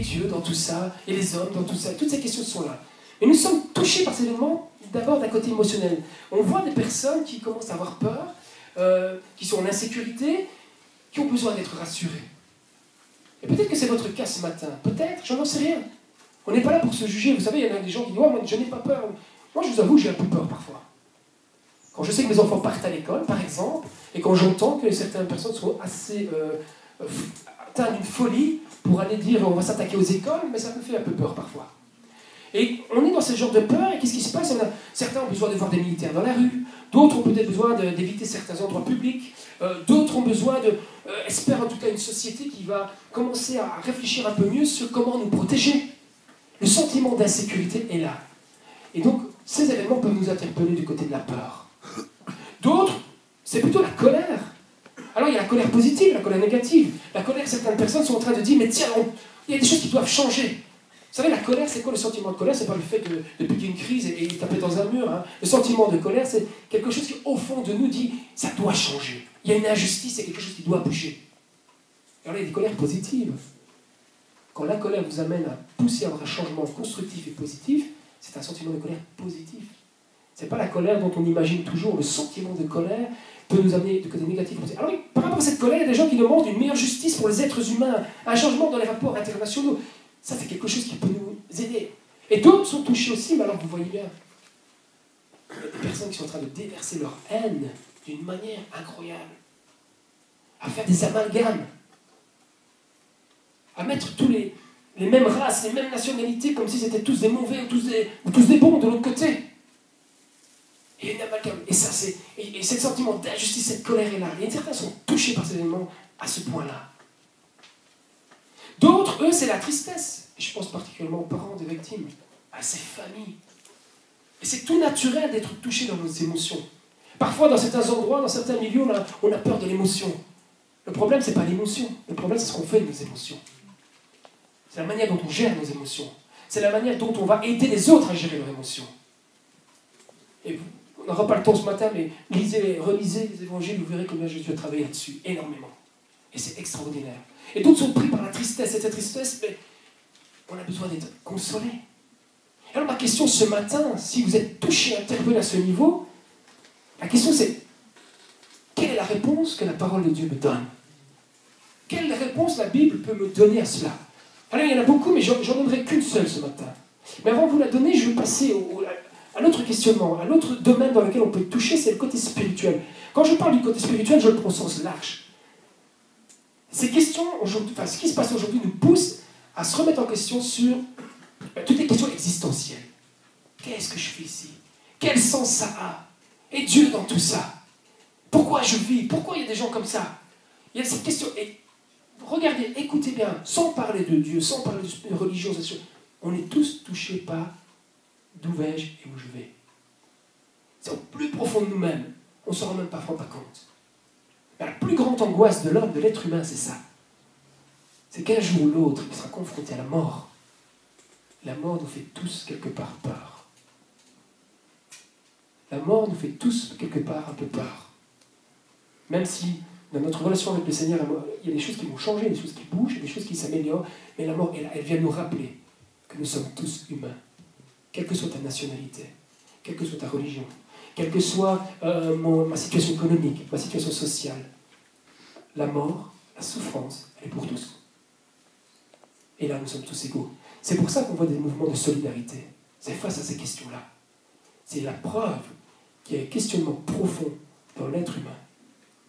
Dieu dans tout ça, et les hommes dans tout ça. Toutes ces questions sont là. Mais nous sommes touchés par ces événements d'abord d'un côté émotionnel. On voit des personnes qui commencent à avoir peur, qui sont en insécurité, qui ont besoin d'être rassurées. Et peut-être que c'est votre cas ce matin. Peut-être, je n'en sais rien. On n'est pas là pour se juger. Vous savez, il y en a des gens qui disent « moi, je n'ai pas peur ». Moi, je vous avoue, j'ai un peu peur parfois. Quand je sais que mes enfants partent à l'école, par exemple, et quand j'entends que certaines personnes sont assez atteintes d'une folie pour aller dire « on va s'attaquer aux écoles », mais ça me fait un peu peur parfois. Et on est dans ce genre de peur, et qu'est-ce qui se passe? Certains ont besoin de voir des militaires dans la rue, d'autres ont peut-être besoin d'éviter certains endroits publics, d'autres ont besoin espèrent en tout cas une société qui va commencer à réfléchir un peu mieux sur comment nous protéger. Le sentiment d'insécurité est là. Et donc, ces événements peuvent nous interpeller du côté de la peur. D'autres, c'est plutôt la colère. Alors, il y a la colère positive, la colère négative. La colère, certaines personnes sont en train de dire, mais tiens, il y a des choses qui doivent changer. Vous savez, la colère, c'est quoi le sentiment de colère? C'est pas le fait de piquer une crise et taper dans un mur. Hein. Le sentiment de colère, c'est quelque chose qui, au fond de nous, dit ça doit changer. Il y a une injustice, c'est quelque chose qui doit bouger. Alors là, il y a des colères positives. Quand la colère vous amène à pousser à un changement constructif et positif, c'est un sentiment de colère positif. Ce n'est pas la colère dont on imagine toujours. Le sentiment de colère peut nous amener du côté négatif. Alors, par rapport à cette colère, il y a des gens qui demandent une meilleure justice pour les êtres humains, un changement dans les rapports internationaux. Ça, c'est quelque chose qui peut nous aider. Et d'autres sont touchés aussi, mais alors vous voyez bien, il y a des personnes qui sont en train de déverser leur haine d'une manière incroyable, à faire des amalgames, à mettre tous les mêmes races, les mêmes nationalités, comme si c'était tous des mauvais ou tous des bons de l'autre côté. Et il y a une amalgame. Et ça, et ce sentiment d'injustice, cette colère est là. Et certains sont touchés par ces événements à ce point-là. D'autres, eux, c'est la tristesse. Et je pense particulièrement aux parents des victimes, à ces familles. Et c'est tout naturel d'être touché dans nos émotions. Parfois, dans certains endroits, dans certains milieux, on a peur de l'émotion. Le problème, ce n'est pas l'émotion. Le problème, c'est ce qu'on fait de nos émotions. C'est la manière dont on gère nos émotions. C'est la manière dont on va aider les autres à gérer leurs émotions. Et on n'aura pas le temps ce matin, mais relisez les évangiles, vous verrez combien Jésus a travaillé là-dessus, énormément. Et c'est extraordinaire. Et d'autres sont pris par la tristesse. Et cette tristesse, mais on a besoin d'être consolés. Alors ma question ce matin, si vous êtes touché, interpellé à ce niveau, la question c'est, quelle est la réponse que la parole de Dieu me donne? Quelle réponse la Bible peut me donner à cela? Alors il y en a beaucoup, mais j'en donnerai qu'une seule ce matin. Mais avant de vous la donner, je vais passer à l'autre questionnement, à l'autre domaine dans lequel on peut être touché, c'est le côté spirituel. Quand je parle du côté spirituel, je le prends au sens large. Ces questions, ce qui se passe aujourd'hui nous pousse à se remettre en question sur toutes les questions existentielles. Qu'est-ce que je fais ici? Quel sens ça a? Et Dieu dans tout ça? Pourquoi je vis? Pourquoi il y a des gens comme ça? Il y a cette question. Et regardez, écoutez bien, sans parler de Dieu, sans parler de religion, on est tous touchés par d'où vais-je et où je vais. C'est au plus profond de nous-mêmes. On ne s'en rend même pas compte. Mais la plus grande angoisse de l'homme, de l'être humain, c'est ça. C'est qu'un jour ou l'autre, il sera confronté à la mort. La mort nous fait tous quelque part peur. La mort nous fait tous quelque part un peu peur. Même si, dans notre relation avec le Seigneur, il y a des choses qui vont changer, des choses qui bougent, des choses qui s'améliorent, mais la mort, elle vient nous rappeler que nous sommes tous humains. Quelle que soit ta nationalité, quelle que soit ta religion, quelle que soit ma situation économique, ma situation sociale, la mort, la souffrance, elle est pour tous. Et là, nous sommes tous égaux. C'est pour ça qu'on voit des mouvements de solidarité. C'est face à ces questions-là. C'est la preuve qu'il y a un questionnement profond dans l'être humain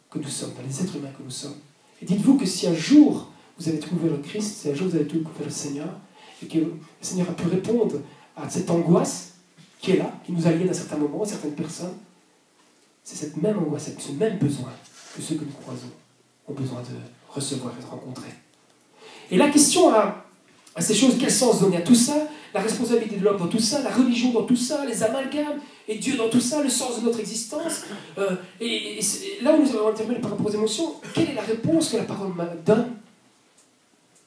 que nous sommes, dans les êtres humains que nous sommes. Et dites-vous que si un jour vous avez trouvé le Christ, si un jour vous avez trouvé le Seigneur, et que le Seigneur a pu répondre à cette angoisse qui est là, qui nous alliène à certains moments, à certaines personnes, c'est cette même angoisse, ce même besoin que ceux que nous croisons ont besoin de recevoir et de rencontrer. Et la question à ces choses, quel sens donner à tout ça? La responsabilité de l'homme dans tout ça, la religion dans tout ça, les amalgames, et Dieu dans tout ça, le sens de notre existence. Et là où nous avons interpellé par rapport aux émotions, quelle est la réponse que la parole donne?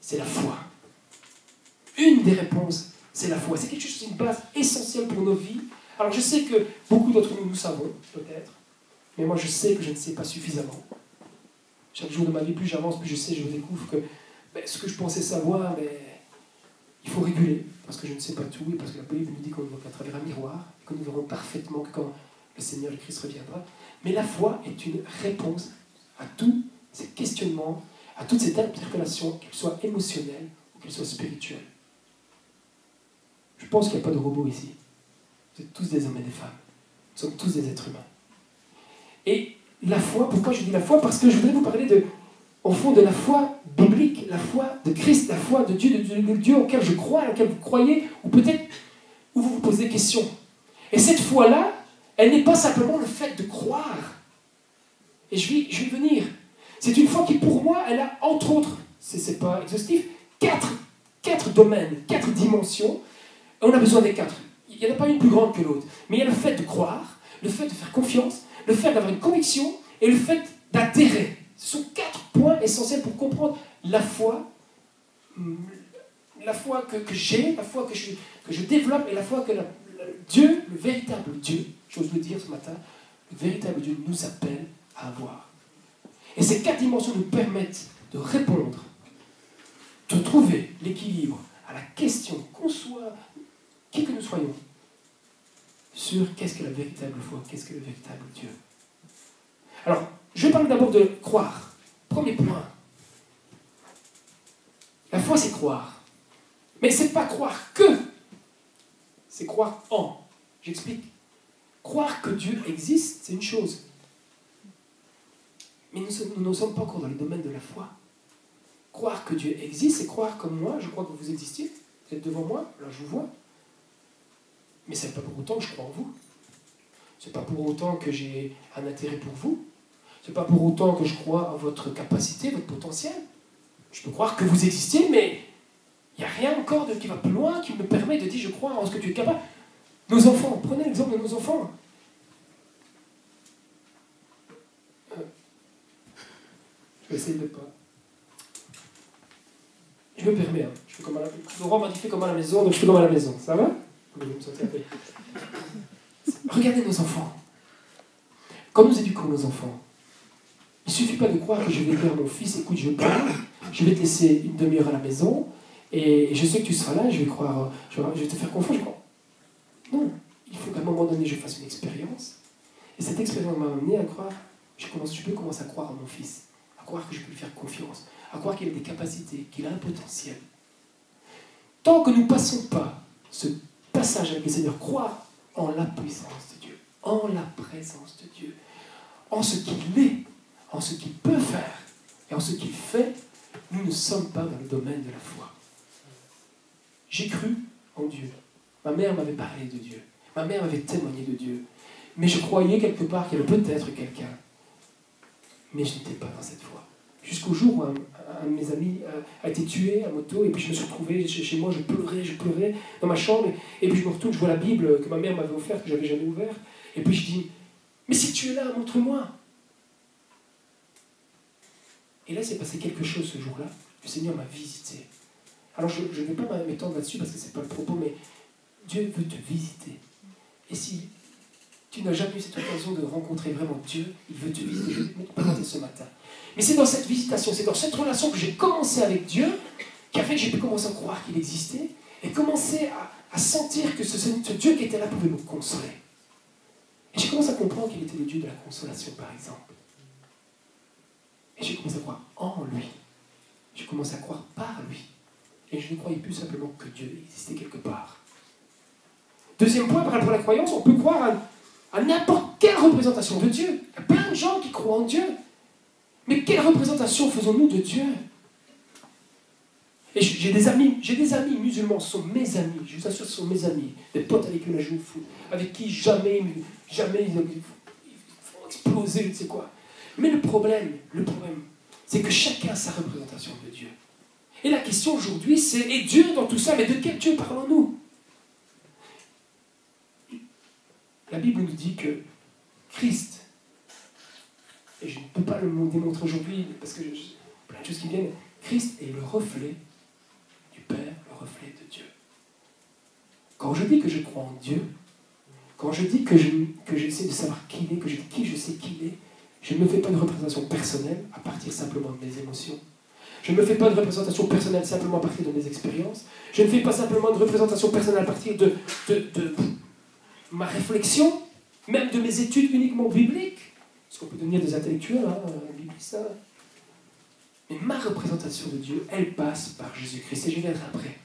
C'est la foi. Une des réponses, c'est la foi. C'est quelque chose, c'est une base essentielle pour nos vies. Alors je sais que beaucoup d'entre nous savons, peut-être, mais moi je sais que je ne sais pas suffisamment. Chaque jour de ma vie, plus j'avance, plus je sais, je découvre que ce que je pensais savoir, mais Il faut réguler, parce que je ne sais pas tout, et parce que la Bible nous dit qu'on ne voit qu'à travers un miroir, et que nous verrons parfaitement que quand le Seigneur le Christ reviendra. Mais la foi est une réponse à tous ces questionnements, à toutes ces interpellations, qu'elles soient émotionnelles ou qu'elles soient spirituelles. Je pense qu'il n'y a pas de robots ici. Vous êtes tous des hommes et des femmes. Nous sommes tous des êtres humains. Et la foi, pourquoi je dis la foi? Parce que je voudrais vous parler au fond de la foi biblique, la foi de Christ, la foi de Dieu, de Dieu auquel je crois, auquel vous croyez, ou peut-être où vous vous posez des questions. Et cette foi-là, elle n'est pas simplement le fait de croire. Et je vais y venir. C'est une foi qui, pour moi, elle a, entre autres, c'est pas exhaustif, quatre domaines, 4 dimensions. Et on a besoin des 4. Il n'y en a pas une plus grande que l'autre. Mais il y a le fait de croire, le fait de faire confiance, le fait d'avoir une conviction et le fait d'adhérer. Ce sont 4 points essentiels pour comprendre la foi que j'ai, la foi que je développe et la foi que Dieu, le véritable Dieu, j'ose le dire ce matin, le véritable Dieu nous appelle à avoir. Et ces 4 dimensions nous permettent de répondre, de trouver l'équilibre à la question qu'on soit, qui que nous soyons, sur qu'est-ce que la véritable foi, qu'est-ce que le véritable Dieu. Alors, je vais parler d'abord de croire. Premier point. La foi, c'est croire. Mais c'est pas croire que, c'est croire en. J'explique. Croire que Dieu existe, c'est une chose. Mais nous ne sommes pas encore dans le domaine de la foi. Croire que Dieu existe, c'est croire comme moi, je crois que vous existiez. Vous êtes devant moi, là je vous vois. Mais ce n'est pas pour autant que je crois en vous. Ce n'est pas pour autant que j'ai un intérêt pour vous. Ce n'est pas pour autant que je crois en votre capacité, votre potentiel. Je peux croire que vous existiez, mais il n'y a rien encore qui va plus loin, qui me permet de dire je crois en ce que tu es capable. Nos enfants, prenez l'exemple de nos enfants. Je vais essayer de ne pas. Je me permets, hein. Je fais comme à la maison. Laurent m'a dit fais comme à la maison, donc je fais comme à la maison. Ça va? Regardez nos enfants. Quand nous éduquons nos enfants, il ne suffit pas de croire que je vais dire à mon fils, écoute, je vais te laisser une demi-heure à la maison, et je sais que tu seras là, je vais croire, je vais te faire confiance. Non, il faut qu'à un moment donné, je fasse une expérience. Et cette expérience m'a amené à croire, je peux commencer à croire en mon fils, à croire que je peux lui faire confiance, à croire qu'il a des capacités, qu'il a un potentiel. Tant que nous ne passons pas ce passage avec le Seigneur, croire en la puissance de Dieu, en la présence de Dieu, en ce qu'il est, en ce qu'il peut faire et en ce qu'il fait, nous ne sommes pas dans le domaine de la foi. J'ai cru en Dieu. Ma mère m'avait parlé de Dieu. Ma mère m'avait témoigné de Dieu. Mais je croyais quelque part qu'il y avait peut-être quelqu'un. Mais je n'étais pas dans cette foi. Jusqu'au jour où un de mes amis a été tué à moto, et puis je me suis retrouvé chez moi, je pleurais dans ma chambre, et puis je me retourne, je vois la Bible que ma mère m'avait offerte, que je n'avais jamais ouverte, et puis je dis, mais si tu es là, montre-moi. Et là, c'est passé quelque chose ce jour-là. Le Seigneur m'a visité. Alors, je ne vais pas m'étendre là-dessus parce que ce n'est pas le propos, mais Dieu veut te visiter. Et si tu n'as jamais eu cette occasion de rencontrer vraiment Dieu, il veut te visiter. Je vais te présenter ce matin. Mais c'est dans cette visitation, c'est dans cette relation que j'ai commencé avec Dieu, qui a fait que j'ai pu commencer à croire qu'il existait, et commencer à sentir que ce Dieu qui était là pouvait me consoler. Et j'ai commencé à comprendre qu'il était le Dieu de la consolation, par exemple. Et j'ai commencé à croire en lui. J'ai commencé à croire par lui. Et je ne croyais plus simplement que Dieu existait quelque part. Deuxième point, par rapport à la croyance, on peut croire à n'importe quelle représentation de Dieu. Il y a plein de gens qui croient en Dieu. Mais quelle représentation faisons-nous de Dieu? Et j'ai des amis musulmans, ce sont mes amis, je vous assure, ce sont mes amis, des potes avec qui on a joué au foot, avec qui jamais ils font exploser, je ne sais quoi. Mais le problème, c'est que chacun a sa représentation de Dieu. Et la question aujourd'hui, c'est, et Dieu dans tout ça, mais de quel Dieu parlons-nous? La Bible nous dit que Christ, et je ne peux pas le démontrer aujourd'hui, parce que plein de choses qui viennent, Christ est le reflet du Père, le reflet de Dieu. Quand je dis que je crois en Dieu, quand je dis que j'essaie de savoir qui il est, que je dis qui je sais qu'il est, je ne me fais pas de représentation personnelle à partir simplement de mes émotions. Je ne me fais pas de représentation personnelle simplement à partir de mes expériences. Je ne fais pas simplement de représentation personnelle à partir de ma réflexion, même de mes études uniquement bibliques. Parce qu'on peut devenir des intellectuels, bibliste, ça. Mais ma représentation de Dieu, elle passe par Jésus-Christ. Et je viendrai après.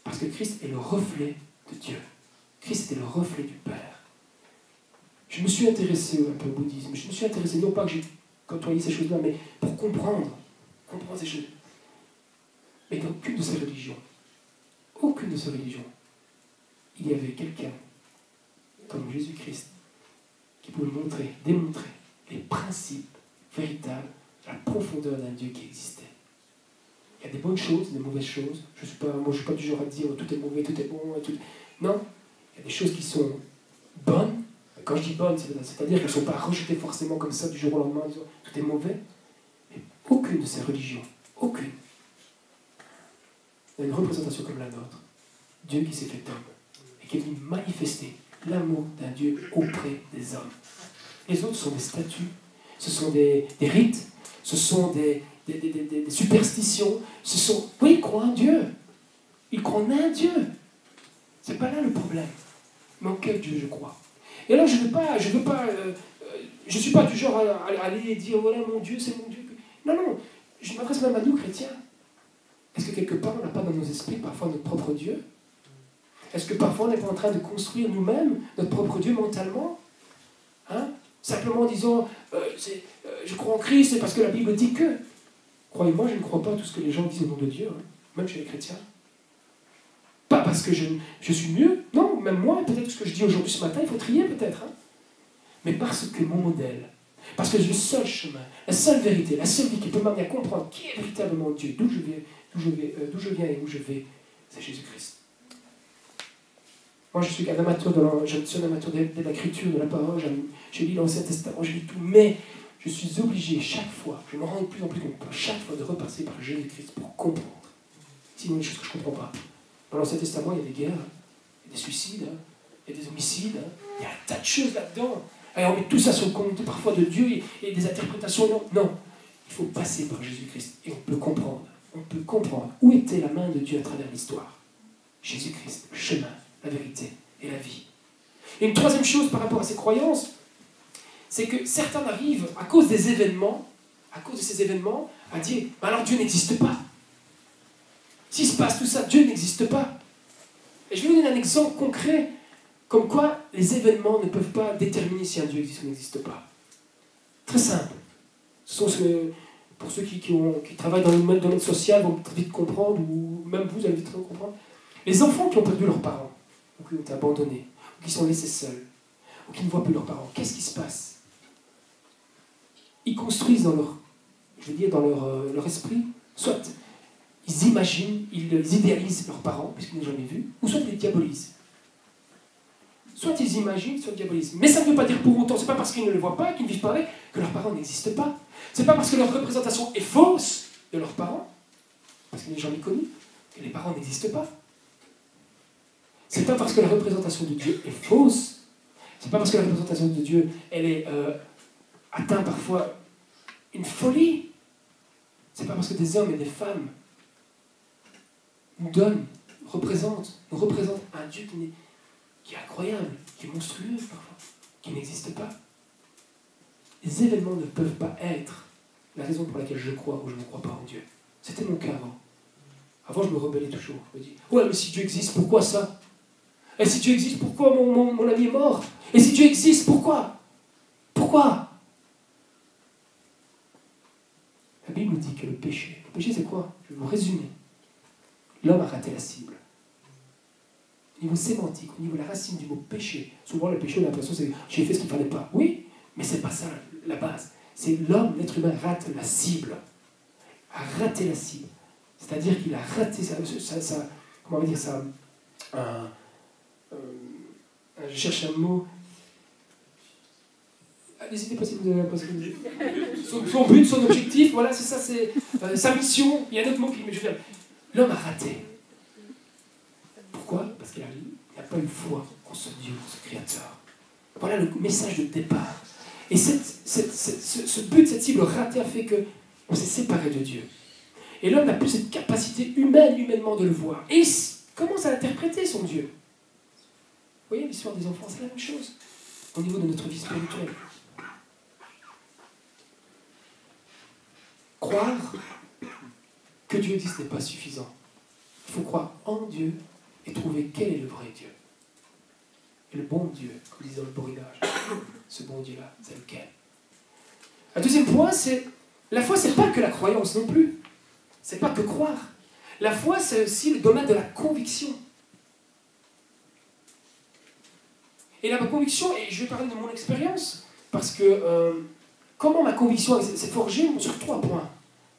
Parce que Christ est le reflet de Dieu. Christ est le reflet du Père. Je me suis intéressé un peu au bouddhisme. Je me suis intéressé, non pas que j'ai côtoyé ces choses-là, mais pour comprendre ces choses. Mais dans aucune de ces religions, il y avait quelqu'un comme Jésus-Christ qui pouvait démontrer les principes véritables, la profondeur d'un Dieu qui existait. Il y a des bonnes choses, des mauvaises choses. Je ne suis pas du genre à dire tout est mauvais, tout est bon. Non, il y a des choses qui sont bonnes. Quand je dis bonnes, c'est-à-dire qu'elles ne sont pas rejetées forcément comme ça du jour au lendemain en disant tout est mauvais. Mais aucune de ces religions, aucune, n'a une représentation comme la nôtre. Dieu qui s'est fait homme et qui est venu manifester l'amour d'un Dieu auprès des hommes. Les autres sont des statues, ce sont des rites, ce sont des superstitions, oui, ils croient en Dieu. Ils croient en un Dieu. C'est pas là le problème. Mais en quel Dieu je crois. Et alors je suis pas du genre à aller dire voilà mon Dieu, c'est mon Dieu. Non, je m'adresse même à nous chrétiens. Est-ce que quelque part on n'a pas dans nos esprits parfois notre propre Dieu? Est-ce que parfois on n'est pas en train de construire nous-mêmes notre propre Dieu mentalement? Simplement en disant je crois en Christ, c'est parce que la Bible dit que. Croyez-moi, je ne crois pas à tout ce que les gens disent au nom de Dieu, même chez les chrétiens. Pas parce que je suis mieux, non, même moi, peut-être ce que je dis aujourd'hui ce matin, il faut trier peut-être. Mais parce que mon modèle, parce que le seul chemin, la seule vérité, la seule vie qui peut m'amener à comprendre qui est véritablement Dieu, d'où je viens et où je vais, c'est Jésus-Christ. Moi, je suis un amateur de l'écriture, de la parole, je lis l'Ancien Testament, je lis tout, mais je suis obligé chaque fois, je me rends de plus en plus compte, chaque fois de repasser par Jésus-Christ pour comprendre. Sinon, il y a des choses que je ne comprends pas. Dans l'Ancien Testament, il y a des guerres, il y a des suicides, il y a des homicides, il y a un tas de choses là-dedans. Et on met tout ça sur le compte parfois de Dieu et des interprétations. Non, il faut passer par Jésus-Christ et on peut comprendre. On peut comprendre où était la main de Dieu à travers l'histoire. Jésus-Christ, le chemin, la vérité et la vie. Et une troisième chose par rapport à ces croyances, c'est que certains arrivent, à cause de ces événements, à dire « alors Dieu n'existe pas ». S'il se passe tout ça, Dieu n'existe pas. Et je vais vous donner un exemple concret, comme quoi les événements ne peuvent pas déterminer si un Dieu existe ou n'existe pas. Très simple. Pour ceux qui travaillent dans le domaine social, vont très vite comprendre, ou même vous allez vite comprendre. Les enfants qui ont perdu leurs parents, ou qui ont été abandonnés, ou qui sont laissés seuls, ou qui ne voient plus leurs parents, qu'est-ce qui se passe? Ils construisent dans leur esprit, soit ils imaginent, ils idéalisent leurs parents, puisqu'ils n'ont jamais vu, ou soit ils les diabolisent. Soit ils imaginent, soit ils diabolisent. Mais ça ne veut pas dire pour autant, c'est pas parce qu'ils ne le voient pas, qu'ils ne vivent pas avec, que leurs parents n'existent pas. C'est pas parce que leur représentation est fausse de leurs parents, parce qu'il n'est jamais connu, que les parents n'existent pas. C'est pas parce que la représentation de Dieu est fausse, c'est pas parce que la représentation de Dieu, elle est atteint parfois une folie. C'est pas parce que des hommes et des femmes nous représentent un Dieu qui est incroyable, qui est monstrueux parfois, qui n'existe pas. Les événements ne peuvent pas être la raison pour laquelle je crois ou je ne crois pas en Dieu. C'était mon cas avant. Avant, je me rebellais toujours. Je me dis, ouais, mais si Dieu existe, pourquoi ça? Et si Dieu existe, pourquoi mon ami est mort? Et si Dieu existe, pourquoi? Pourquoi? La Bible dit que le péché c'est quoi? Je vais vous résumer. L'homme a raté la cible. Au niveau sémantique, au niveau de la racine du mot péché, souvent le péché, on a l'impression que j'ai fait ce qu'il ne fallait pas. Oui, mais ce n'est pas ça la base. C'est l'homme, l'être humain, rate la cible. A raté la cible. C'est-à-dire qu'il a raté comment on va dire ça, je cherche un mot. N'hésitez pas si vous avez l'impression de son but, son objectif, voilà, c'est ça, c'est sa mission. Il y a un autre mot qui me vient. L'homme a raté. Pourquoi? Parce qu'il n'a pas eu foi en ce Dieu, en ce Créateur. Voilà le message de départ. Et ce but, cette cible ratée a fait qu'on s'est séparé de Dieu. Et l'homme n'a plus cette capacité humainement de le voir. Et il commence à interpréter son Dieu. Vous voyez, l'histoire des enfants, c'est la même chose au niveau de notre vie spirituelle. Croire que Dieu existe n'est pas suffisant. Il faut croire en Dieu et trouver quel est le vrai Dieu. Et le bon Dieu, comme disait le borinage, ce bon Dieu-là, c'est lequel? Un deuxième point, c'est la foi, c'est pas que la croyance non plus. C'est pas que croire. La foi, c'est aussi le domaine de la conviction. Et la conviction, et je vais parler de mon expérience, parce que comment ma conviction s'est forgée sur 3 points.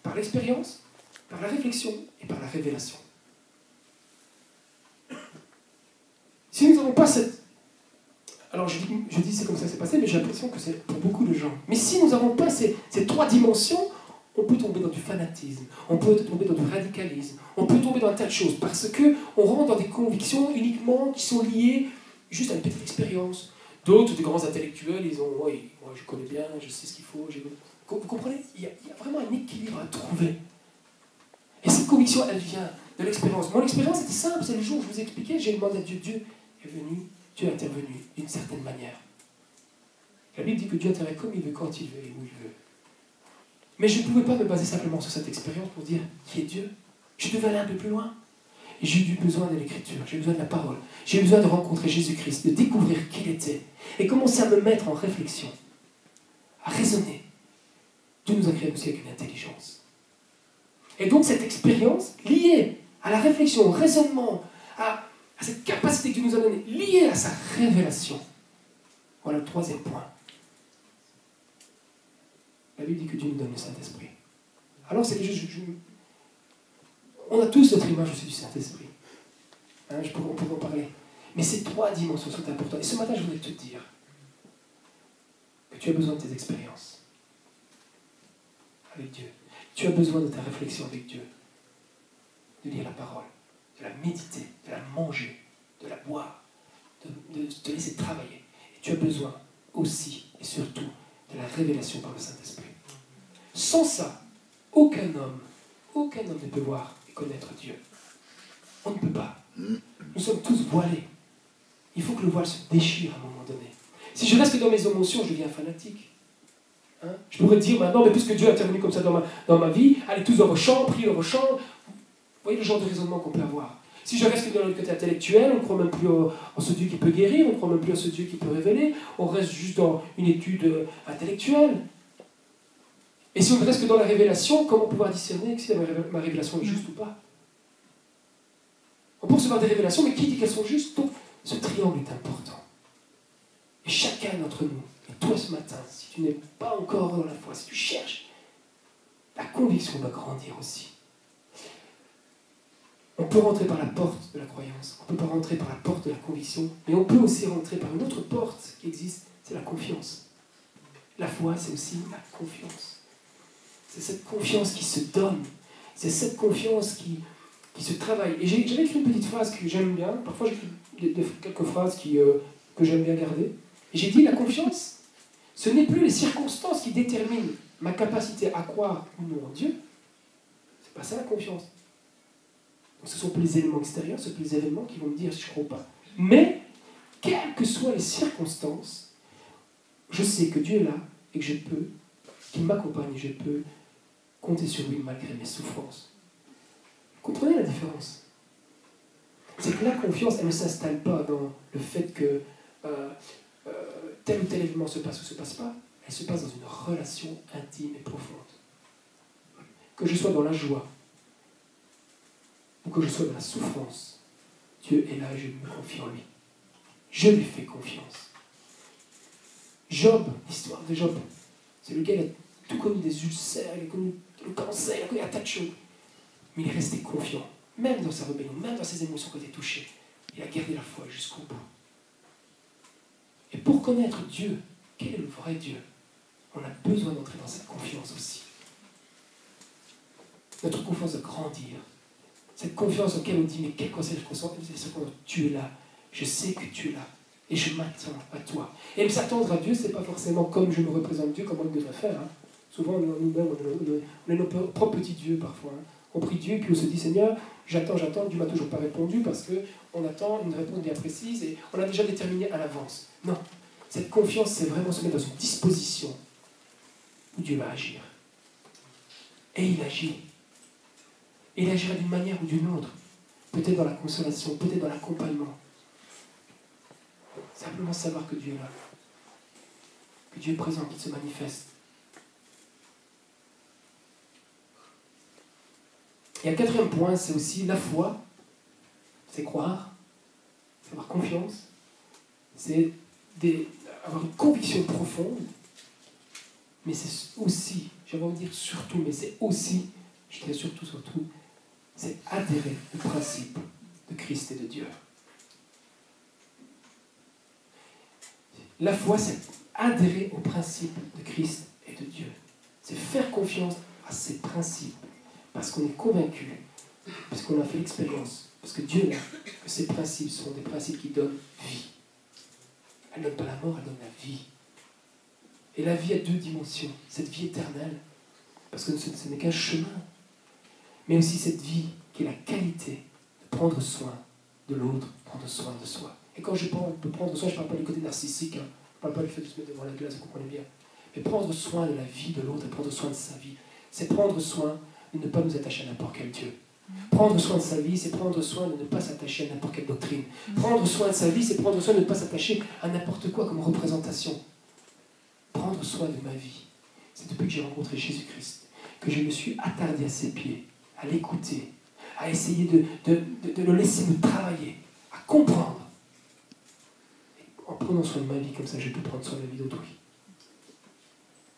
Par l'expérience, par la réflexion et par la révélation. Si nous n'avons pas cette... Alors je dis c'est comme ça que c'est passé, mais j'ai l'impression que c'est pour beaucoup de gens. Mais si nous n'avons pas ces 3 dimensions, on peut tomber dans du fanatisme, on peut tomber dans du radicalisme, on peut tomber dans un tas de choses, parce qu'on rentre dans des convictions uniquement qui sont liées juste à une petite expérience. D'autres, des grands intellectuels, ils ont, oui, moi je connais bien, je sais ce qu'il faut. Vous comprenez? Il y a vraiment un équilibre à trouver. Et cette conviction, elle vient de l'expérience. Mon expérience était simple, c'est le jour où je vous ai expliqué, j'ai demandé à Dieu, Dieu est venu, Dieu est intervenu d'une certaine manière. La Bible dit que Dieu intervient comme il veut, quand il veut et où il veut. Mais je ne pouvais pas me baser simplement sur cette expérience pour dire qui est Dieu. Je devais aller un peu plus loin. Et j'ai eu besoin de l'écriture, j'ai besoin de la parole, j'ai besoin de rencontrer Jésus-Christ, de découvrir qui il était, et commencer à me mettre en réflexion, à raisonner. Dieu nous a créés aussi avec une intelligence. Et donc cette expérience, liée à la réflexion, au raisonnement, à cette capacité que Dieu nous a donnée, liée à sa révélation. Voilà le 3e point. La Bible dit que Dieu nous donne le Saint-Esprit. Alors c'est quelque chose... On a tous notre image aussi du Saint-Esprit. Hein, on pourrait en parler. Mais ces 3 dimensions sont importantes. Et ce matin, je voudrais te dire que tu as besoin de tes expériences avec Dieu. Tu as besoin de ta réflexion avec Dieu. De lire la parole, de la méditer, de la manger, de la boire, de te laisser travailler. Et tu as besoin aussi et surtout de la révélation par le Saint-Esprit. Sans ça, aucun homme ne peut voir et connaître Dieu. On ne peut pas. Nous sommes tous voilés. Il faut que le voile se déchire à un moment donné. Si je reste dans mes émotions, je deviens fanatique. Hein? Je pourrais dire maintenant, mais puisque Dieu est intervenu comme ça dans ma vie, allez tous dans vos chambres, priez dans vos chambres. Vous voyez le genre de raisonnement qu'on peut avoir. Si je reste dans le côté intellectuel, on ne croit même plus en ce Dieu qui peut guérir, on ne croit même plus en ce Dieu qui peut révéler, on reste juste dans une étude intellectuelle. Et si on reste que dans la révélation, comment pouvoir discerner si ma révélation est juste ou pas? On peut recevoir des révélations, mais qui dit qu'elles sont justes? Donc, ce triangle est important. Et chacun d'entre nous, et toi ce matin, si tu n'es pas encore dans la foi, si tu cherches, la conviction doit grandir aussi. On peut rentrer par la porte de la croyance, on ne peut pas rentrer par la porte de la conviction, mais on peut aussi rentrer par une autre porte qui existe, c'est la confiance. La foi, c'est aussi la confiance. C'est cette confiance qui se donne. C'est cette confiance qui se travaille. Et j'avais écrit une petite phrase que j'aime bien. Parfois, j'écris quelques phrases que j'aime bien garder. Et j'ai dit, la confiance, ce n'est plus les circonstances qui déterminent ma capacité à croire ou non en Dieu. C'est pas ça la confiance. Donc, ce ne sont plus les éléments extérieurs, ce ne sont plus les événements qui vont me dire si je crois ou pas. Mais, quelles que soient les circonstances, je sais que Dieu est là et que qu'il m'accompagne et je peux compter sur lui malgré mes souffrances. Vous comprenez la différence? C'est que la confiance, elle ne s'installe pas dans le fait que tel ou tel événement se passe ou ne se passe pas. Elle se passe dans une relation intime et profonde. Que je sois dans la joie ou que je sois dans la souffrance, Dieu est là et je me confie en lui. Je lui fais confiance. Job, l'histoire de Job, c'est le gars qui a tout connu des ulcères, il a connu le cancer, il a connu un tas de choses. Mais il est resté confiant, même dans sa rébellion, même dans ses émotions qui ont été touchées. Il a gardé la foi jusqu'au bout. Et pour connaître Dieu, quel est le vrai Dieu? On a besoin d'entrer dans cette confiance aussi. Notre confiance doit grandir. Cette confiance auquel on dit, mais quelle circonstance, tu es là. Je sais que tu es là. Et je m'attends à toi. Et s'attendre à Dieu, ce n'est pas forcément comme je me représente Dieu, comme on devrait faire. Hein. Souvent, nous-mêmes, on est nos propres petits dieux parfois. Hein. On prie Dieu, puis on se dit, Seigneur, j'attends, Dieu m'a toujours pas répondu parce qu'on attend une réponse bien précise et on a déjà déterminé à l'avance. Non, cette confiance, c'est vraiment se mettre dans une disposition où Dieu va agir. Et il agit. Et il agira d'une manière ou d'une autre. Peut-être dans la consolation, peut-être dans l'accompagnement. Simplement savoir que Dieu est là. Que Dieu est présent, qu'il se manifeste. Et un quatrième point, c'est aussi la foi. C'est croire, c'est avoir confiance, c'est avoir une conviction profonde. Mais c'est aussi, j'avais envie de dire surtout, mais c'est aussi, je dirais surtout, c'est adhérer au principe de Christ et de Dieu. La foi, c'est adhérer au principe de Christ et de Dieu. C'est faire confiance à ces principes, parce qu'on est convaincu, parce qu'on a fait l'expérience, parce que Dieu là, que ces principes sont des principes qui donnent vie. Elle ne donne pas la mort, elle donne la vie. Et la vie a deux dimensions. Cette vie éternelle, parce que ce n'est qu'un chemin, mais aussi cette vie qui est la qualité de prendre soin de l'autre, prendre soin de soi. Et quand je parle de prendre soin, je ne parle pas du côté narcissique, hein. Je ne parle pas du fait de se mettre devant la glace, vous comprenez bien. Mais prendre soin de la vie de l'autre et prendre soin de sa vie, c'est prendre soin de ne pas nous attacher à n'importe quel Dieu. Prendre soin de sa vie, c'est prendre soin de ne pas s'attacher à n'importe quelle doctrine. Prendre soin de sa vie, c'est prendre soin de ne pas s'attacher à n'importe quoi comme représentation. Prendre soin de ma vie, c'est depuis que j'ai rencontré Jésus-Christ, que je me suis attardé à ses pieds, à l'écouter, à essayer de le laisser me travailler, à comprendre. Et en prenant soin de ma vie comme ça, je peux prendre soin de la vie d'autrui.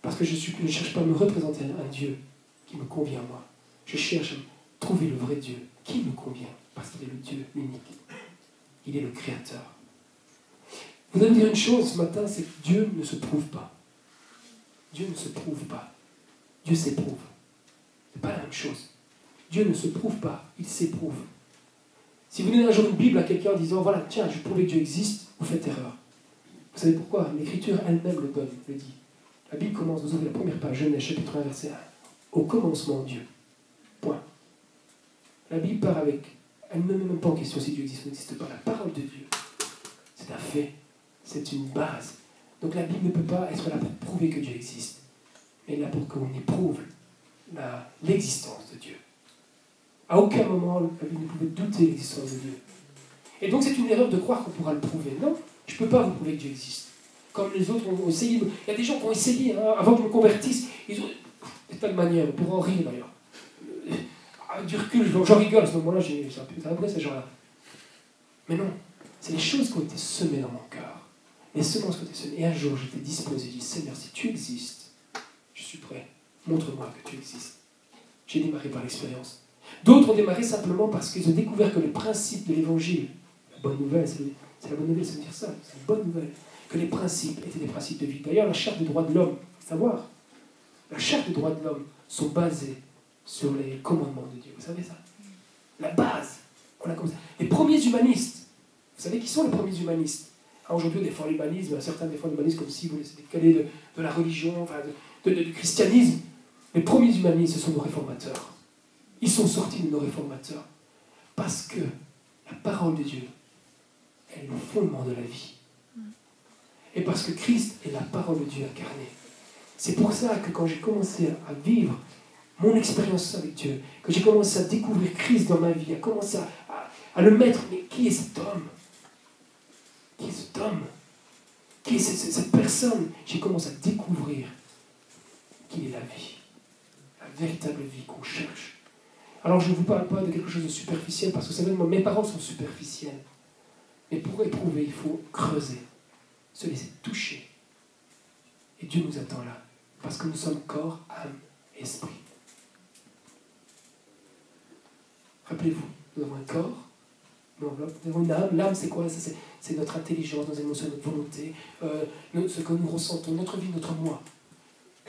Parce que je ne cherche pas à me représenter un Dieu qui me convient à moi. Je cherche à trouver le vrai Dieu qui me convient, parce qu'il est le Dieu unique. Il est le Créateur. Vous allez me dire une chose ce matin, c'est que Dieu ne se prouve pas. Dieu ne se prouve pas. Dieu s'éprouve. Ce n'est pas la même chose. Dieu ne se prouve pas, il s'éprouve. Si vous donnez un jour une Bible à quelqu'un en disant, voilà, tiens, je prouve que Dieu existe, vous faites erreur. Vous savez pourquoi? L'Écriture elle-même le donne, le dit. La Bible commence, vous ouvrez la première page, Genèse, chapitre 1, verset 1. Au commencement, Dieu. Point. La Bible part avec, elle ne met même pas en question si Dieu existe ou n'existe pas. La parole de Dieu, c'est un fait, c'est une base. Donc la Bible ne peut pas être là pour prouver que Dieu existe, mais là pour qu'on éprouve l'existence de Dieu. À aucun moment, la Bible ne pouvait douter de l'existence de Dieu. Et donc c'est une erreur de croire qu'on pourra le prouver. Non, je ne peux pas vous prouver que Dieu existe. Comme les autres ont essayé. Il y a des gens qui ont essayé, hein, avant que je me convertisse. Ils ont de telle manière, pour en rire d'ailleurs. Du recul, j'en rigole à ce moment-là, c'est après ces gens-là. Mais non, c'est les choses qui ont été semées dans mon cœur. Les semences qui ont été semées. Et un jour, j'étais disposé, j'ai dit, Seigneur, si tu existes, je suis prêt. Montre-moi que tu existes. J'ai démarré par l'expérience. D'autres ont démarré simplement parce qu'ils ont découvert que les principes de l'Évangile, la bonne nouvelle, c'est la bonne nouvelle, c'est de dire ça, c'est une bonne nouvelle, que les principes étaient des principes de vie. D'ailleurs, la charte des droits de l'homme, il faut savoir, la charte des droits de l'homme sont basées sur les commandements de Dieu. Vous savez ça? La base. On a comme ça. Les premiers humanistes, vous savez qui sont les premiers humanistes? Aujourd'hui, on défend l'humanisme, certains défendent l'humanisme comme si vous laissez décaler de la religion, enfin du christianisme. Les premiers humanistes, ce sont nos réformateurs. Ils sont sortis de nos réformateurs parce que la parole de Dieu est le fondement de la vie. Et parce que Christ est la parole de Dieu incarnée. C'est pour ça que quand j'ai commencé à vivre mon expérience avec Dieu, que j'ai commencé à découvrir Christ dans ma vie, à commencer à le mettre, mais qui est cet homme? Qui est cet homme? Qui est cette personne? J'ai commencé à découvrir qu'il est la vie, la véritable vie qu'on cherche. Alors je ne vous parle pas de quelque chose de superficiel, parce que vous savez, mes paroles sont superficielles. Mais pour éprouver, il faut creuser, se laisser toucher. Et Dieu nous attend là, parce que nous sommes corps, âme, esprit. Rappelez-vous, nous avons un corps, nous avons une âme. L'âme, c'est quoi? C'est notre intelligence, nos émotions, notre volonté, ce que nous ressentons, notre vie, notre moi.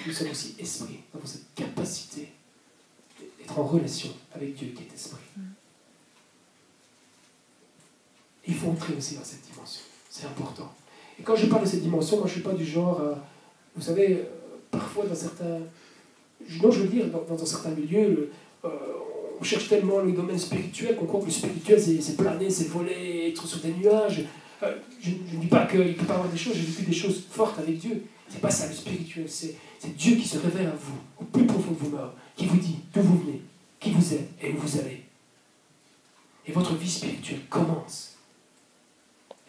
Nous sommes aussi esprit. Nous avons cette capacité d'être en relation avec Dieu qui est esprit. Il faut entrer aussi dans cette dimension. C'est important. Et quand je parle de cette dimension, moi je ne suis pas du genre, vous savez, parfois dans certains... Non, je veux dire, dans un certain milieu, On cherche tellement le domaine spirituel qu'on croit que le spirituel, c'est planer, c'est voler, être sur des nuages. Je ne dis pas qu'il ne peut pas avoir des choses, j'ai vécu des choses fortes avec Dieu. C'est pas ça le spirituel, c'est Dieu qui se révèle à vous, au plus profond de vous-même, qui vous dit d'où vous venez, qui vous êtes et où vous allez. Et votre vie spirituelle commence.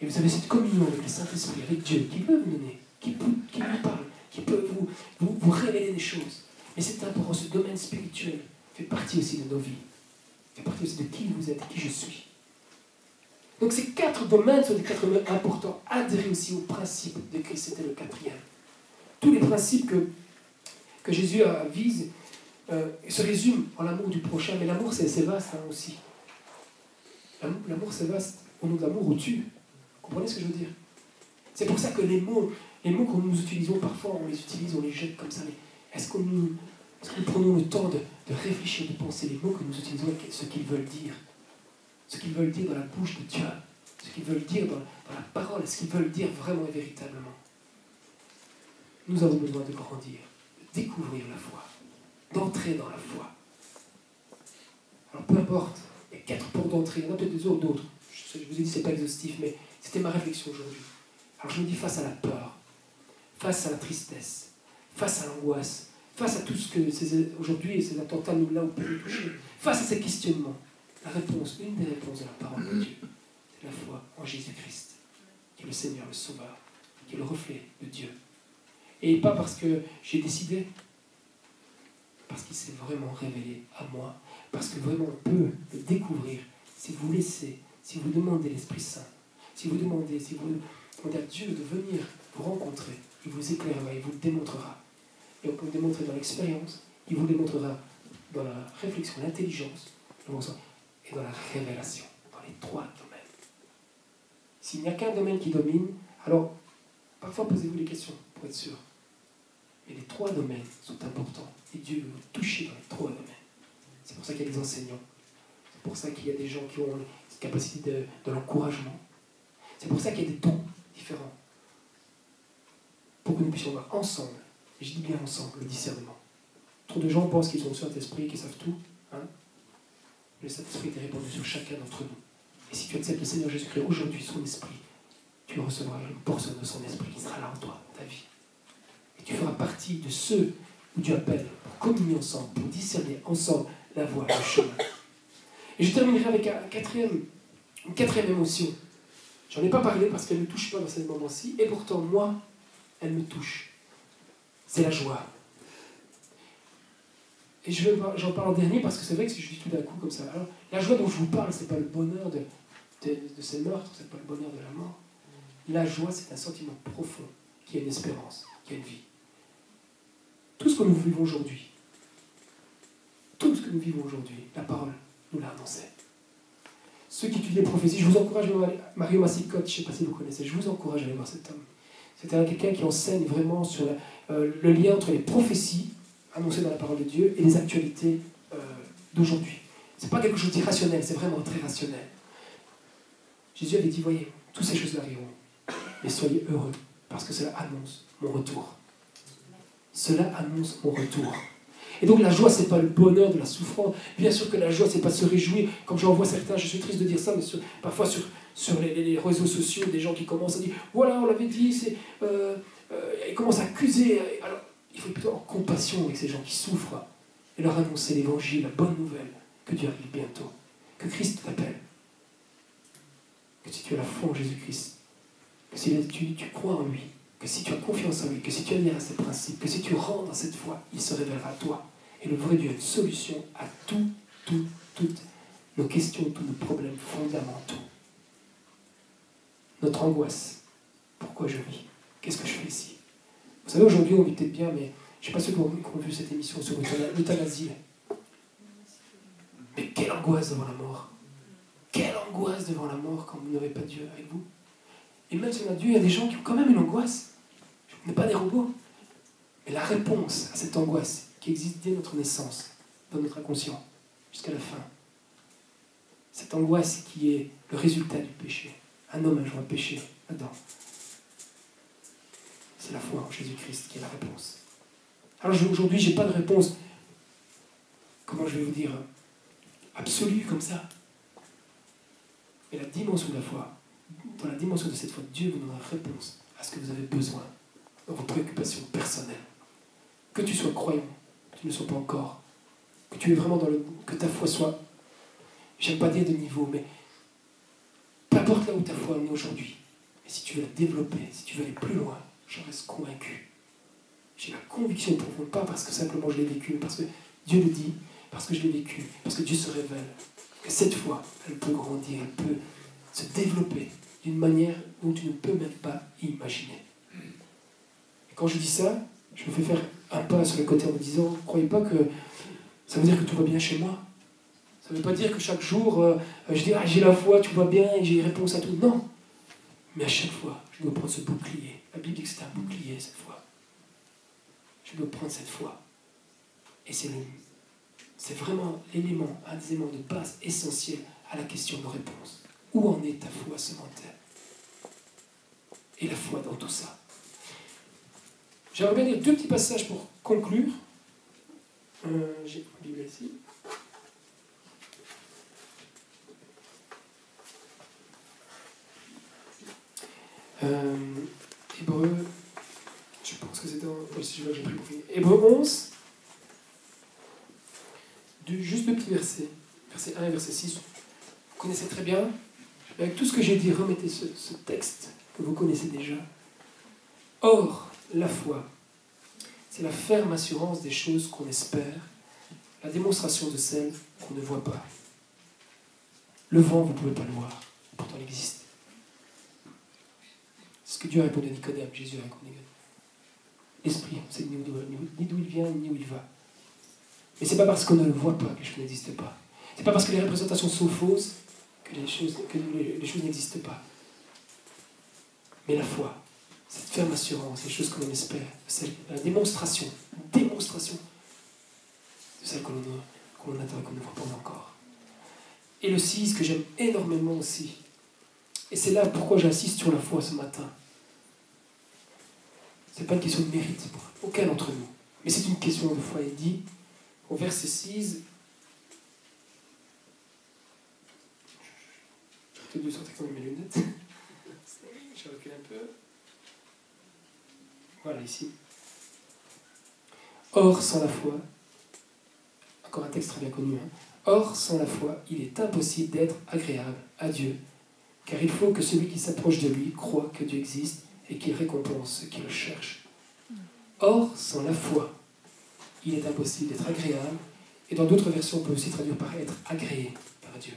Et vous avez cette communion avec le Saint-Esprit, avec Dieu, qui peut vous donner, qui vous parle, qui peut vous révéler des choses. Mais c'est important, ce domaine spirituel fait partie aussi de nos vies, fait partie aussi de qui vous êtes et qui je suis. Donc ces 4 domaines sont des 4 domaines importants. Adhérer aussi aux principes de Christ, c'était le 4e. Tous les principes que Jésus vise se résument en l'amour du prochain, mais l'amour c'est vaste aussi. L'amour c'est vaste. Au nom de l'amour, on tue. Vous comprenez ce que je veux dire? C'est pour ça que les mots que nous utilisons parfois, on les utilise, on les jette comme ça. Mais est-ce que nous prenons le temps de réfléchir, de penser les mots que nous utilisons, ce qu'ils veulent dire? Ce qu'ils veulent dire dans la bouche de Dieu, ce qu'ils veulent dire dans la parole, ce qu'ils veulent dire vraiment et véritablement. Nous avons besoin de grandir, de découvrir la foi, d'entrer dans la foi. Alors peu importe, il y a 4 portes d'entrée, il y en a peut-être d'autres. Je vous ai dit, ce n'est pas exhaustif, mais c'était ma réflexion aujourd'hui. Alors je me dis, face à la peur, face à la tristesse, face à l'angoisse, face à tout ce que aujourd'hui ces attentats nous là où peuvent nous toucher, face à ces questionnements, la réponse, une des réponses de la parole de Dieu, c'est la foi en Jésus-Christ, qui est le Seigneur, le Sauveur, qui est le reflet de Dieu. Et pas parce que j'ai décidé, parce qu'il s'est vraiment révélé à moi, parce que vraiment on peut le découvrir si vous laissez, si vous demandez l'Esprit Saint, si vous demandez à Dieu de venir vous rencontrer, il vous éclairera, il vous le démontrera. Et on peut le démontrer dans l'expérience, il vous le démontrera dans la réflexion, l'intelligence, et dans la révélation, dans les 3 domaines. S'il n'y a qu'un domaine qui domine, alors parfois posez-vous des questions pour être sûr. Mais les 3 domaines sont importants et Dieu veut vous toucher dans les 3 domaines. C'est pour ça qu'il y a des enseignants. C'est pour ça qu'il y a des gens qui ont cette capacité de l'encouragement. C'est pour ça qu'il y a des dons différents. Pour que nous puissions voir ensemble, et je dis bien ensemble, le discernement. Trop de gens pensent qu'ils ont le Saint-Esprit, qu'ils savent tout. Le Saint-Esprit est répandu sur chacun d'entre nous. Et si tu acceptes le Seigneur Jésus-Christ aujourd'hui, son esprit, tu recevras une portion de son esprit qui sera là en toi, ta vie. Et tu feras partie de ceux où Dieu appelle pour communier ensemble, pour discerner ensemble la voie, le chemin. Et je terminerai avec une quatrième émotion. J'en ai pas parlé parce qu'elle ne me touche pas dans ce moment-ci, et pourtant, moi, elle me touche. C'est la joie. Et j'en parle en dernier parce que c'est vrai que si je dis tout d'un coup comme ça. Alors, la joie dont je vous parle, ce n'est pas le bonheur de ces meurtres, ce n'est pas le bonheur de la mort. La joie, c'est un sentiment profond qui a une espérance, qui a une vie. Tout ce que nous vivons aujourd'hui, la parole nous l'a annoncé. Ceux qui étudient les prophéties, je vous encourage, Mario Massicotte, je ne sais pas si vous connaissez, je vous encourage à aller voir cet homme. C'est quelqu'un qui enseigne vraiment sur le lien entre les prophéties annoncées dans la parole de Dieu et les actualités d'aujourd'hui. Ce n'est pas quelque chose d'irrationnel, c'est vraiment très rationnel. Jésus avait dit, voyez, toutes ces choses arriveront, mais soyez heureux, parce que cela annonce mon retour. Cela annonce mon retour. Et donc la joie, ce n'est pas le bonheur de la souffrance. Bien sûr que la joie, ce n'est pas se réjouir. Comme j'en vois certains, je suis triste de dire ça, mais parfois sur les réseaux sociaux, des gens qui commencent à dire, voilà, on l'avait dit, ils commencent à accuser. Alors, il faut être plutôt en compassion avec ces gens qui souffrent et leur annoncer l'évangile, la bonne nouvelle, que Dieu arrive bientôt, que Christ t'appelle, que si tu as la foi en Jésus-Christ, que si tu crois en lui, que si tu as confiance en lui, que si tu adhères à ses principes, que si tu rentres dans cette foi, il se révélera à toi. Et le vrai Dieu a une solution à toutes nos questions, tous nos problèmes fondamentaux. Notre angoisse. Pourquoi je vis? Qu'est-ce que je fais ici? Vous savez, aujourd'hui, on vit peut-être bien, mais je ne sais pas ceux qui ont vu cette émission sur l'euthanasie. Mais quelle angoisse devant la mort! Quelle angoisse devant la mort quand vous n'aurez pas Dieu avec vous! Et même si on a Dieu, il y a des gens qui ont quand même une angoisse. On n'est pas des robots. Mais la réponse à cette angoisse qui existe dès notre naissance, dans notre inconscient, jusqu'à la fin, cette angoisse qui est le résultat du péché. Un homme un jour a péché, Adam. C'est la foi en Jésus-Christ qui est la réponse. Alors aujourd'hui, je n'ai pas de réponse, comment je vais vous dire, absolue comme ça. Mais la dimension de la foi, dans la dimension de cette foi, Dieu vous donnera réponse à ce que vous avez besoin dans vos préoccupations personnelles. Que tu sois croyant, que tu ne sois pas encore, que tu es vraiment que ta foi soit, j'aime pas dire de niveau, mais peu importe là où ta foi en est aujourd'hui, et si tu veux la développer, si tu veux aller plus loin, j'en reste convaincu. J'ai la conviction profonde, pas parce que simplement je l'ai vécu, mais parce que Dieu le dit, parce que je l'ai vécu, parce que Dieu se révèle. Et cette foi, elle peut grandir, elle peut se développer d'une manière dont tu ne peux même pas imaginer. Et quand je dis ça, je me fais faire un pas sur le côté en me disant, ne croyez pas que ça veut dire que tout va bien chez moi. Ça ne veut pas dire que chaque jour, je dis, j'ai la foi, tout va bien, et j'ai réponse à tout. Non. Mais à chaque fois, je dois prendre ce bouclier. La Bible dit que c'est un bouclier, cette foi. Je dois prendre cette foi. Et c'est vraiment l'élément, un des éléments de base essentiel à la question de réponse. Où en est ta foi ce matin? Et la foi dans tout ça. J'aimerais bien lire 2 petits passages pour conclure. J'ai ma Bible ici. Hébreu, je pense que c'est dans si j'ai pris pour finir. Hébreu 11, juste 2 petits versets, verset 1 et verset 6. Vous connaissez très bien. Avec tout ce que j'ai dit, remettez ce texte que vous connaissez déjà. Or, la foi, c'est la ferme assurance des choses qu'on espère, la démonstration de celles qu'on ne voit pas. Le vent, vous ne pouvez pas le voir, pourtant il existe. C'est ce que Dieu a répondu à Nicodème, Jésus a répondu à Nicodème. L'esprit, on sait ni d'où il vient, ni où il va. Mais ce n'est pas parce qu'on ne le voit pas que les choses n'existent pas. Ce n'est pas parce que les représentations sont fausses que les choses n'existent pas. Mais la foi, cette ferme assurance, les choses que l'on espère, la démonstration de celles que l'on attend et qu'on ne voit pas encore. Et le 6, que j'aime énormément aussi, et c'est là pourquoi j'insiste sur la foi ce matin. Ce n'est pas une question de mérite pour aucun d'entre nous, mais c'est une question de foi. Il dit, au verset 6, j'ai dû sortir quand même mes lunettes. Je recule un peu. Voilà, ici. Or, sans la foi, encore un texte très bien connu, hein. Or, sans la foi, il est impossible d'être agréable à Dieu, car il faut que celui qui s'approche de lui croie que Dieu existe et qu'il récompense ceux qui le cherchent. Or, sans la foi, il est impossible d'être agréable, et dans d'autres versions, on peut aussi traduire par être agréé par Dieu.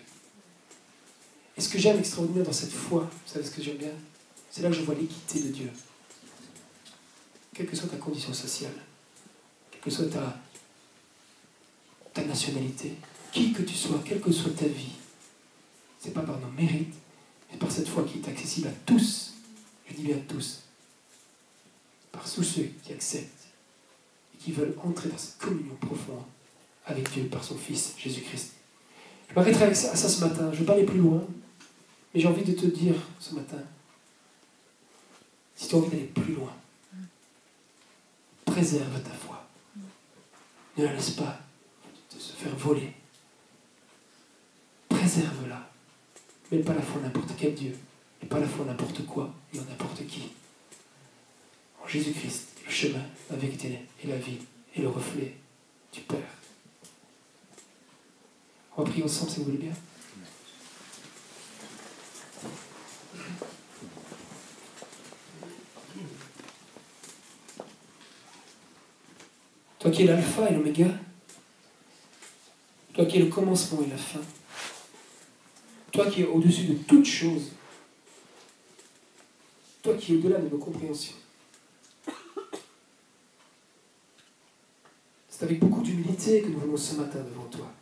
Et ce que j'aime extraordinaire dans cette foi, vous savez ce que j'aime bien? C'est là que je vois l'équité de Dieu. Quelle que soit ta condition sociale, quelle que soit ta nationalité, qui que tu sois, quelle que soit ta vie, ce n'est pas par nos mérites, mais par cette foi qui est accessible à tous, je dis bien tous, par tous ceux qui acceptent et qui veulent entrer dans cette communion profonde avec Dieu par son Fils Jésus-Christ. Je m'arrêterai à ça ce matin, je ne vais pas aller plus loin, mais j'ai envie de te dire ce matin, si tu as envie d'aller plus loin, préserve ta foi. Ne la laisse pas se faire voler. Préserve-la. Mais pas la foi en n'importe quel Dieu. Et pas la foi en n'importe quoi, et en n'importe qui. En Jésus-Christ, le chemin, la vérité et la vie, et le reflet du Père. On va prier ensemble si vous voulez bien. Toi qui es l'alpha et l'oméga, toi qui es le commencement et la fin, toi qui es au-dessus de toutes choses, toi qui es au-delà de nos compréhensions. C'est avec beaucoup d'humilité que nous venons ce matin devant toi.